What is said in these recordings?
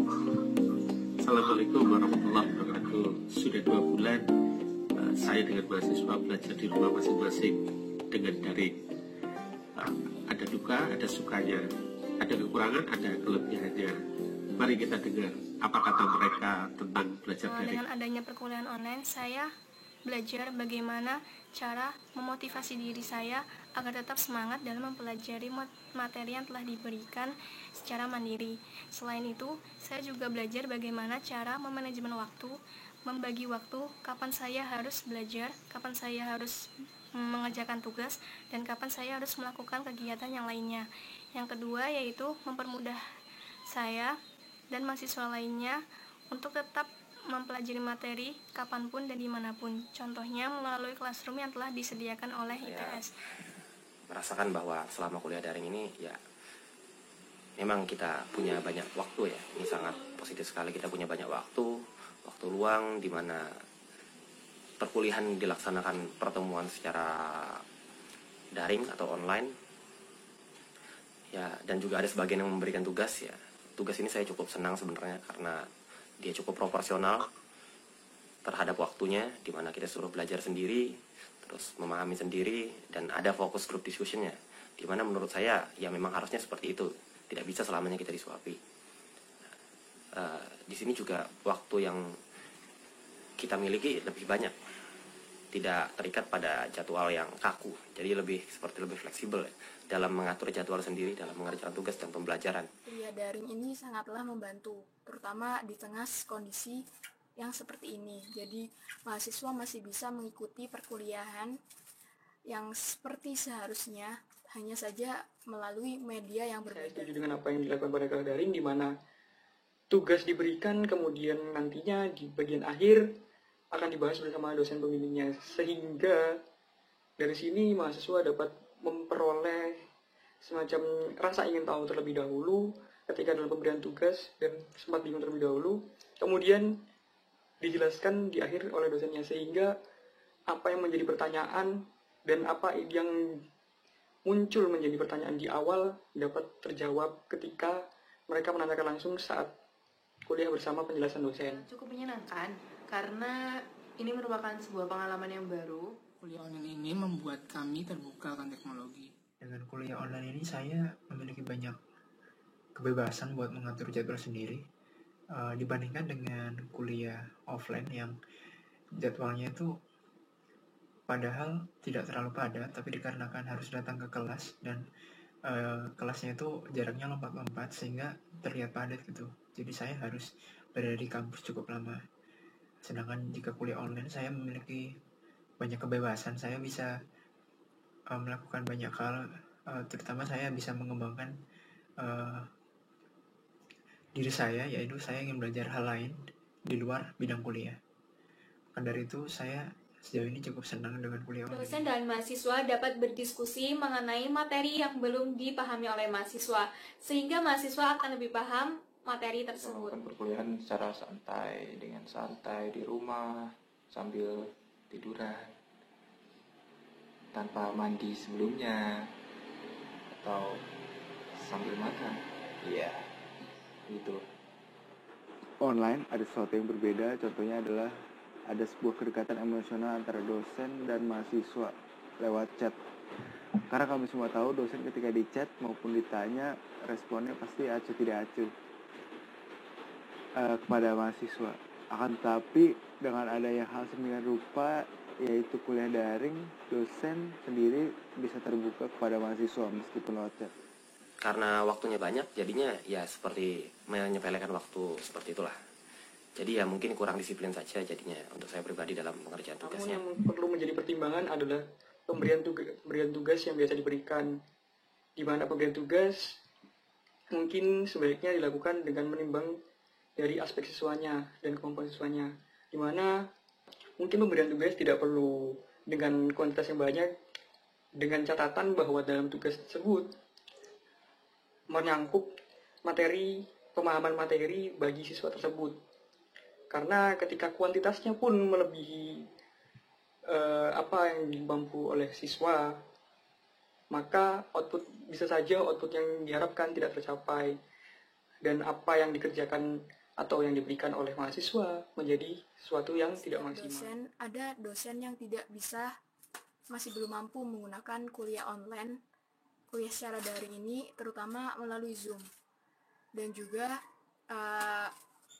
Assalamualaikum warahmatullahi wabarakatuh. Sudah 2 bulan saya dengan mahasiswa belajar di rumah masing-masing dengan daring. Ada duka, ada sukanya, ada kekurangan, ada kelebihannya. Mari kita dengar apa kata mereka tentang belajar daring. Dengan adanya perkuliahan online, saya belajar bagaimana cara memotivasi diri saya agar tetap semangat dalam mempelajari materi yang telah diberikan secara mandiri. Selain itu, saya juga belajar bagaimana cara memanajemen waktu, membagi waktu, kapan saya harus belajar, kapan saya harus mengerjakan tugas, dan kapan saya harus melakukan kegiatan yang lainnya. Yang kedua yaitu mempermudah saya dan mahasiswa lainnya untuk tetap mempelajari materi kapanpun dan dimanapun. Contohnya melalui classroom yang telah disediakan oleh ITS. Merasakan bahwa selama kuliah daring ini ya memang kita punya banyak waktu ya. Ini sangat positif sekali, kita punya banyak waktu luang di mana perkuliahan dilaksanakan pertemuan secara daring atau online. Ya, dan juga ada sebagian yang memberikan tugas ya. Tugas ini saya cukup senang sebenarnya karena dia cukup proporsional terhadap waktunya, di mana kita suruh belajar sendiri, terus memahami sendiri, dan ada fokus group discussionnya, di mana menurut saya ya memang harusnya seperti itu, tidak bisa selamanya kita disuapi. Di sini juga waktu yang kita miliki lebih banyak, tidak terikat pada jadwal yang kaku, jadi lebih fleksibel ya, dalam mengatur jadwal sendiri dalam mengerjakan tugas dan pembelajaran. Kuliah daring ini sangatlah membantu, terutama di tengah kondisi yang seperti ini. Jadi mahasiswa masih bisa mengikuti perkuliahan yang seperti seharusnya, hanya saja melalui media yang berbeda. Saya setuju dengan apa yang dilakukan pada kuliah daring, di mana tugas diberikan, kemudian nantinya di bagian akhir akan dibahas bersama dosen pembimbingnya, sehingga dari sini mahasiswa dapat memperoleh semacam rasa ingin tahu terlebih dahulu ketika dalam pemberian tugas, dan sempat bingung terlebih dahulu, kemudian dijelaskan di akhir oleh dosennya, sehingga apa yang menjadi pertanyaan dan apa yang muncul menjadi pertanyaan di awal dapat terjawab ketika mereka menanyakan langsung saat kuliah bersama penjelasan dosen. Cukup menyenangkan karena ini merupakan sebuah pengalaman yang baru. Kuliah online ini membuat kami terbuka akan teknologi. Dengan kuliah online ini saya memiliki banyak kebebasan buat mengatur jadwal sendiri, dibandingkan dengan kuliah offline yang jadwalnya itu padahal tidak terlalu padat, tapi dikarenakan harus datang ke kelas dan kelasnya itu jaraknya lompat-lompat sehingga terlihat padat gitu. Jadi saya harus berada di kampus cukup lama. Sedangkan jika kuliah online saya memiliki banyak kebebasan, saya bisa melakukan banyak hal, terutama saya bisa mengembangkan diri saya, yaitu saya ingin belajar hal lain di luar bidang kuliah. Maka dari itu saya sejauh ini cukup senang dengan kuliah online. Dosen dan mahasiswa dapat berdiskusi mengenai materi yang belum dipahami oleh mahasiswa, sehingga mahasiswa akan lebih paham materi tersebut. Perkuliahan secara santai, dengan santai di rumah sambil tiduran, tanpa mandi sebelumnya atau sambil makan. Iya, gitu. Online ada sesuatu yang berbeda, contohnya adalah ada sebuah kedekatan emosional antara dosen dan mahasiswa lewat chat. Karena kami semua tahu dosen ketika di chat maupun ditanya responnya pasti acuh tidak acuh kepada mahasiswa. Akan tetapi dengan adanya hal sedemikian rupa, yaitu kuliah daring, dosen sendiri bisa terbuka kepada mahasiswa meskipun lewat chat. Karena waktunya banyak, jadinya ya seperti menyepelekan waktu seperti itulah. Jadi ya mungkin kurang disiplin saja jadinya untuk saya pribadi dalam pengerjaan tugasnya. Namun yang perlu menjadi pertimbangan adalah pemberian tugas yang biasa diberikan, di mana pemberian tugas mungkin sebaiknya dilakukan dengan menimbang dari aspek siswanya dan kemampuan siswanya, di mana mungkin pemberian tugas tidak perlu dengan kuantitas yang banyak, dengan catatan bahwa dalam tugas tersebut menyangkut pemahaman materi bagi siswa tersebut. Karena ketika kuantitasnya pun melebihi apa yang dimampu oleh siswa, maka bisa saja output yang diharapkan tidak tercapai, dan apa yang dikerjakan atau yang diberikan oleh mahasiswa menjadi sesuatu yang tidak maksimal. Ada dosen yang masih belum mampu menggunakan kuliah online, kuliah secara daring ini, terutama melalui Zoom. Dan juga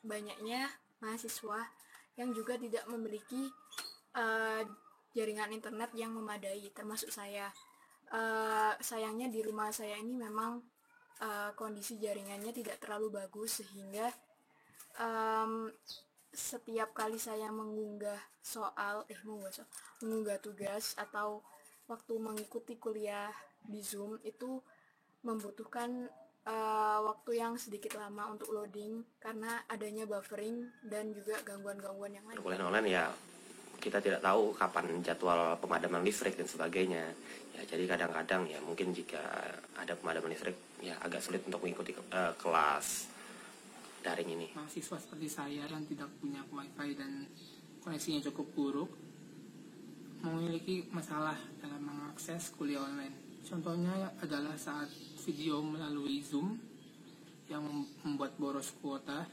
banyaknya mahasiswa yang juga tidak memiliki jaringan internet yang memadai, termasuk saya. Sayangnya di rumah saya ini memang kondisi jaringannya tidak terlalu bagus, sehingga setiap kali saya mengunggah tugas atau waktu mengikuti kuliah di Zoom itu membutuhkan waktu yang sedikit lama untuk loading karena adanya buffering dan juga gangguan-gangguan yang lain. Perkuliahan online ya kita tidak tahu kapan jadwal pemadaman listrik dan sebagainya. Ya, jadi kadang-kadang ya mungkin jika ada pemadaman listrik ya agak sulit untuk mengikuti kelas daring ini. Mahasiswa seperti saya yang tidak punya wifi dan koneksinya cukup buruk memiliki masalah dalam mengakses kuliah online. Contohnya adalah saat video melalui Zoom yang membuat boros kuota.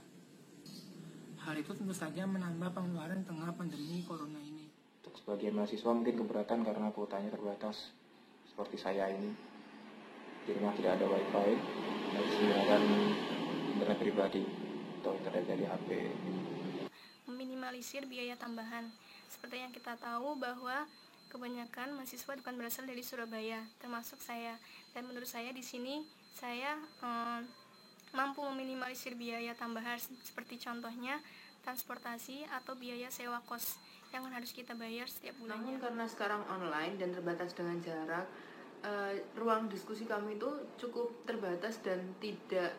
Hal itu tentu saja menambah pengeluaran tengah pandemi corona ini. Untuk sebagian mahasiswa mungkin keberatan karena kuotanya terbatas. Seperti saya ini, di rumah tidak ada wifi, harus menggunakan internet pribadi atau internet dari HP. Meminimalisir biaya tambahan. Seperti yang kita tahu bahwa kebanyakan mahasiswa bukan berasal dari Surabaya, termasuk saya. Dan menurut saya di sini saya mampu meminimalisir biaya tambahan seperti contohnya transportasi atau biaya sewa kos yang harus kita bayar setiap bulannya. Namun karena sekarang online dan terbatas dengan jarak, ruang diskusi kami itu cukup terbatas dan tidak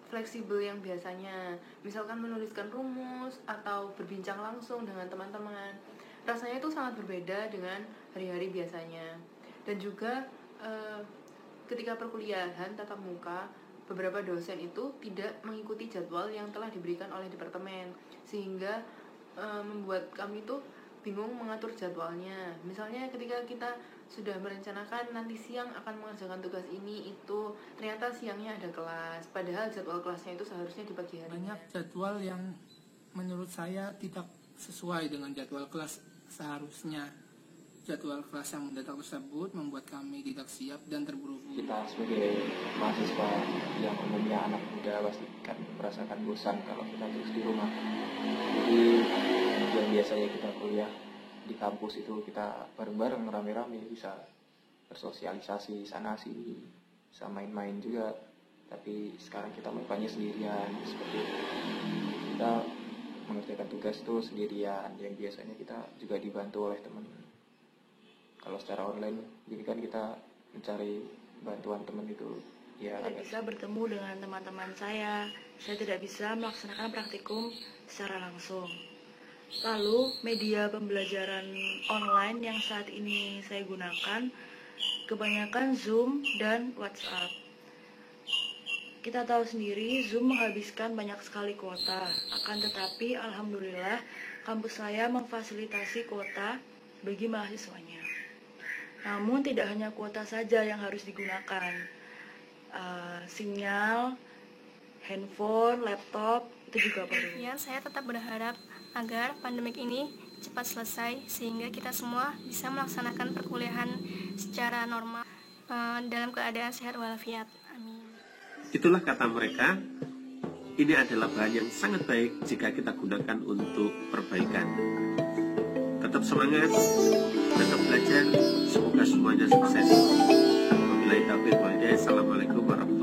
fleksibel yang biasanya. Misalkan menuliskan rumus atau berbincang langsung dengan teman-teman. Rasanya itu sangat berbeda dengan hari-hari biasanya. Dan juga ketika perkuliahan tatap muka, beberapa dosen itu tidak mengikuti jadwal yang telah diberikan oleh departemen, sehingga membuat kami itu bingung mengatur jadwalnya. Misalnya ketika kita sudah merencanakan nanti siang akan mengerjakan tugas ini, itu ternyata siangnya ada kelas, padahal jadwal kelasnya itu seharusnya di pagi hari. Banyak jadwal yang menurut saya tidak sesuai dengan jadwal kelas seharusnya. Jadwal kelas yang mendadak tersebut membuat kami tidak siap dan terburu-buru. Kita sebagai mahasiswa yang umumnya anak muda pasti kan merasakan bosan kalau kita terus di rumah. Jadi yang biasanya kita kuliah di kampus itu kita bareng-bareng rame-rame bisa bersosialisasi sana sini, bisa main-main juga. Tapi sekarang kita melakukannya sendirian, seperti kita mengerjakan tugas itu sendirian, yang biasanya kita juga dibantu oleh teman. Kalau secara online, jadi kan kita mencari bantuan teman itu ya tidak bisa bertemu dengan teman-teman saya tidak bisa melaksanakan praktikum secara langsung. Lalu media pembelajaran online yang saat ini saya gunakan kebanyakan Zoom dan WhatsApp. Kita tahu sendiri Zoom menghabiskan banyak sekali kuota, akan tetapi alhamdulillah kampus saya memfasilitasi kuota bagi mahasiswanya. Namun tidak hanya kuota saja yang harus digunakan, sinyal, handphone, laptop itu juga perlu. Saya tetap berharap agar pandemik ini cepat selesai sehingga kita semua bisa melaksanakan perkuliahan secara normal dalam keadaan sehat walafiat. Amin. Itulah kata mereka. Ini adalah bahan yang sangat baik jika kita gunakan untuk perbaikan. Tetap semangat, tetap belajar, semoga semuanya sukses. Wabillahi taufiq wal hidayah. Assalamualaikum warahmatullahi wabarakatuh.